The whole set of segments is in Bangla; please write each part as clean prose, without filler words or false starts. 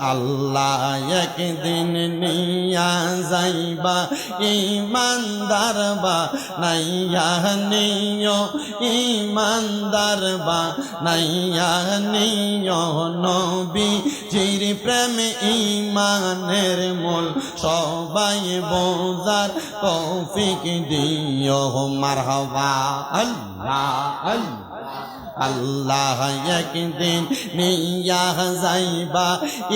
আল্লাহ একদিন নিয়া যাইবা ইমানদার বা নাইয়া নিও ইমানদার বা নাইয়া নিও নবীজির প্রেম ইমানের মূল সবাই বোঝার তৌফিক দিও মারহাবা আল্লাহ আল্লাহ আল্লাহ একদিন নিয়া যাইবা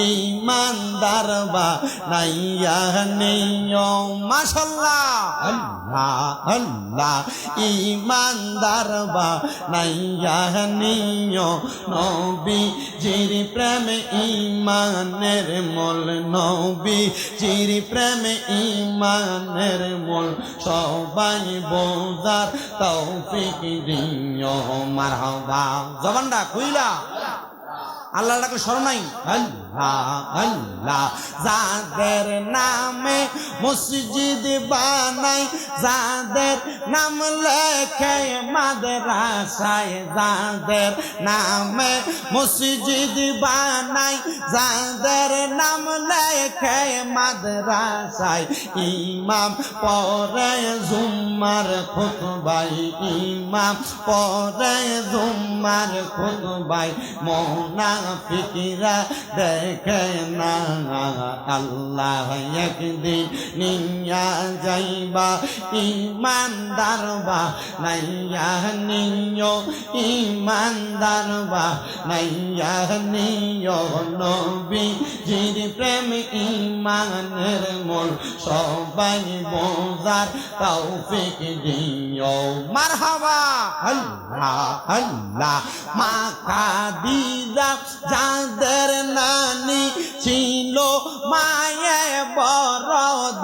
ইমানদার বা নাইয়া নিও মাশাআল্লাহ আল্লাহ আল্লাহ ইমানদার বা নাইয়া নিও নবীজির প্রেম ইমানের মূল নবীজির প্রেম ইমানের মূল সবাই বোঝার তৌফিক দিও মারহাবা জবানটা খুইলা আল্লাহ ডাকে স্মরণ নাই আল্লাহ আল্লাহ যাদের নামে মসজিদ বানাই যাদের নাম লেখে মাদ্রাসায় যাদের নামে মসজিদ বানাই যাদের নাম লেখে মাদ্রাসায় ইমাম পড়ে জুম্মার খুতবায় ইমাম পড়ে জুম্মার খুতবায় মুনাফিকরা দেখে না আল্লাহ একদিন নিয়া যাইবা ইমানদার বা নাইয়া নিও ইমানদার বা নাইয়া নিও নবীজির প্রেম ইমানের মূল সবাই বোঝার তৌফিক দিও মারহাবা আল্লাহ আল্লাহ মা খাদিজা যাদের নানি ছিল মায়ে বড়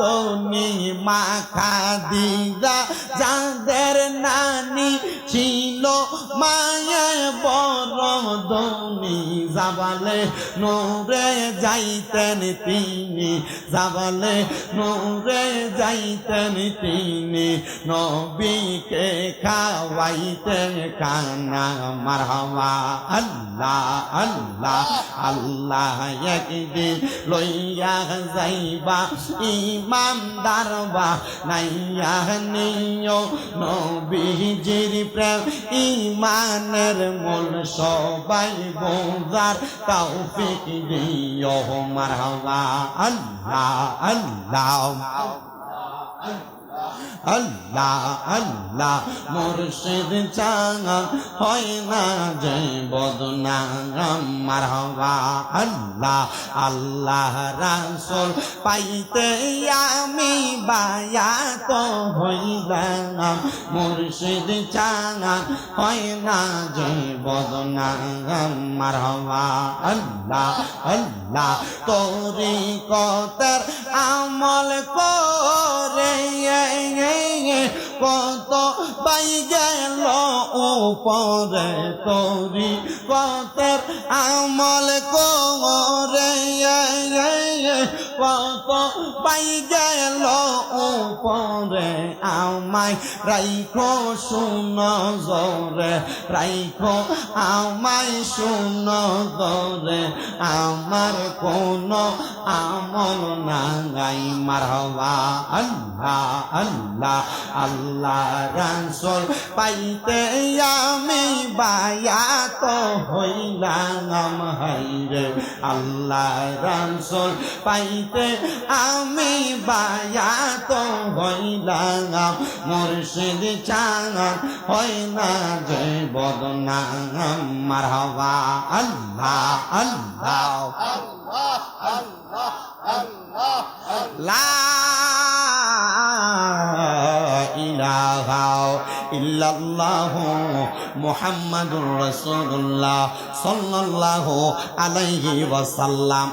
ধনী মা খাদিজা যাদের নানি ছিল মায়ে বড় ধনী জাবালে নূরে যাইতেন তিনি জাবালে নূরে যাইতেন তিনি নবীকে খাওয়াইতেন খানা মারহাবা আল্লাহ আল্লাহ আল্লাহ একদিন লইয়া যাইবা ইমানদার বা নাইয়া নিও নবীজির প্রেম ইমানের মূল সবাই বোঝার তৌফিক দিও মারহাবা আল্লাহ আল্লাহ আল্লাহ আল্লাহ মুর্শিদ চাঙা হয় না যে বদনাম মারহাবা আল্লাহ আল্লাহ রাসূল পাইতে আমি বায়াত হইলাম মুর্শিদ চাঙা হয় না যে বদনাম মারহাবা আল্লাহ আল্লাহ তরিকতের আমল করে কত পাই গেল উপরে তরি কতের আমল করে কত পাই গেল উপরে আমায় রাইখো শুন জোরে রাইখো আমায় শুন জোরে আমার কোন আমল নাই মারহাবা আল্লাহ আল্লাহ আল্লাহ রাসূল পাইতে আমি বায়াত হইলাম হাইরে আল্লাহ রাসূল পাইতে আমি বায়াত হইলাম মুর্শিদ চাঙা হয় না যে বদনাম মারহাবা আল্লাহ আল্লাহ আল্লাহ আল্লাহ আল্লাহ লা ইলাহা ইল্লাল্লাহু মুহাম্মাদুর রাসূলুল্লাহ সাল্লাল্লাহু আলাইহি ওয়াসাল্লাম।